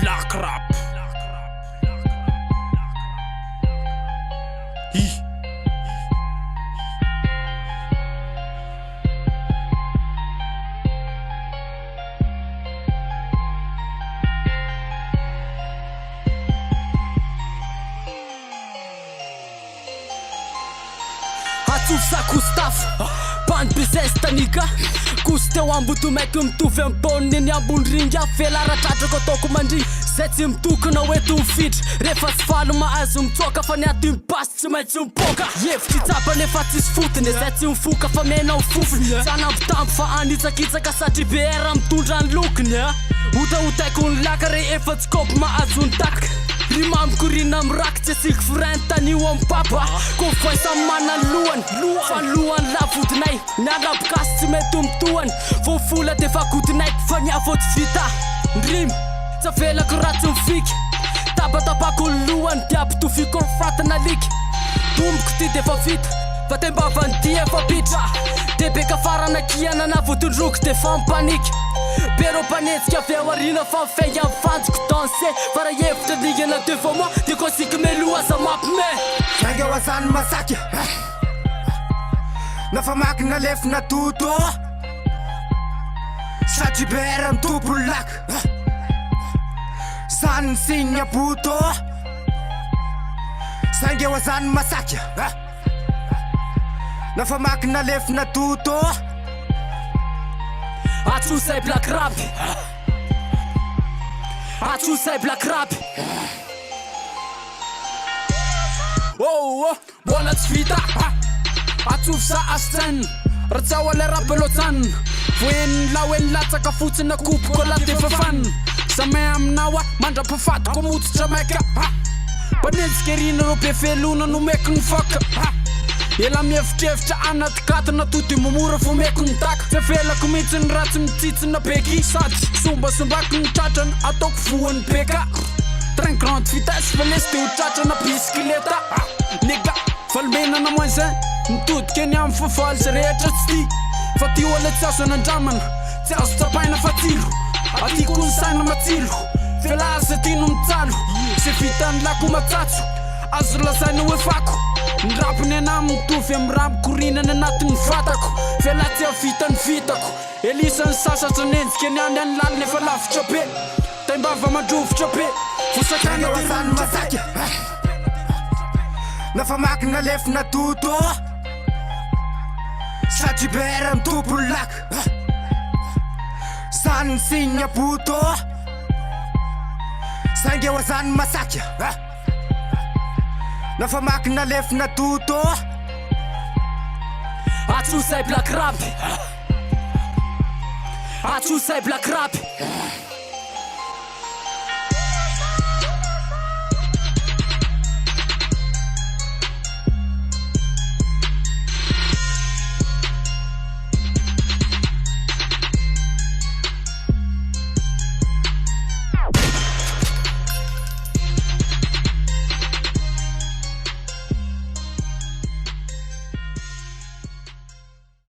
Black rap. Atsosa Gustaf Band business tanika Kosy teo amboto maiky mitovy ambony eny ambony ringa Felaratratrako ataoko mandry Zay tsy mitokona hoeto mifidry Rehefa tsy falo mahazo mitsoka Fa ny aty mipasy tsy maintsy mipoka Hevitry tsapa nefa tsisy fotony Zay tsy mifoka fa menao fofony Sanambitamby fa anitsakitsaka Satri BR mitondra ny lokony Otaotaiko ny laka re efa tsy kopy mahazo ny takaka Rimamiko rina miraka tsy asiky frein tanio am papa Ko voay samy mana lohany Fa lohany lavodinay Nialabokasy tsy mety mitohany Voafola defa godinay Fa niavo tsy vita Ndrimy Tsavelako ratsy mifiky Tabatapako ny lohany Diapitofiko ny fatana liky Domboko ty defa vita Fa tembavany ty efa pitra Debeka farana kiana na vodindroko defa mipaniky Pero panetsika avy ao arina fa mifenga mifanjiko danse Fa raha hevitra ligana 2 fois mois De kosiky melo aza mampime Sainga wazany masaky Nafa maky nalefi natuto Satri bera mitopo lak Zany signa buto Sainga wazany masaky Nafa maky nalefi natuto Atsosay black rap Atsosay black rap Oh, bola tsy vita Atsosa ascan Ratsawa le rap lotan Voen lawen latsaka fotsina kopoko la defa fan Samay aminawa mandrapafaty ko mototra maika Panentsika rina ro be felona no meko ny foka Ela mihevitrevitra anaty katana Tody momora vo meko ny taka Fefelako mihitsy ny ratsy mitsitsina beky Sady sombasombako ny tratrana Ataoko voan'ny beka Train grande vitesse fa lesy de ho tratrana bisikileta Nega, falmenana moins zay Mitodika eny amin'ny fafaly zay rehetra tsy ty Fa ty ola tsy azo anandramana Tsy azo tsapaina fa tsilo Atiko ny saina matsilo Felaza tino mitsalo Se vitan'ny lako matsatso Azo lazaina hoe fako Ny rapiny ana mitovy amin'ny ramboko rinany anatin'ny vatako Fela tsy avitany vitako Elisany sasatra nenzika ny any any lalina efa lavitra be Taimbava mandrovitra be Sainga wazany masaky Nafa maky nalefi natuto Satri bera mitopo lak Zany signa buto Sainga wazany masaky Nafa maky nalefi natuto Atsosay black rap Atsosay black rap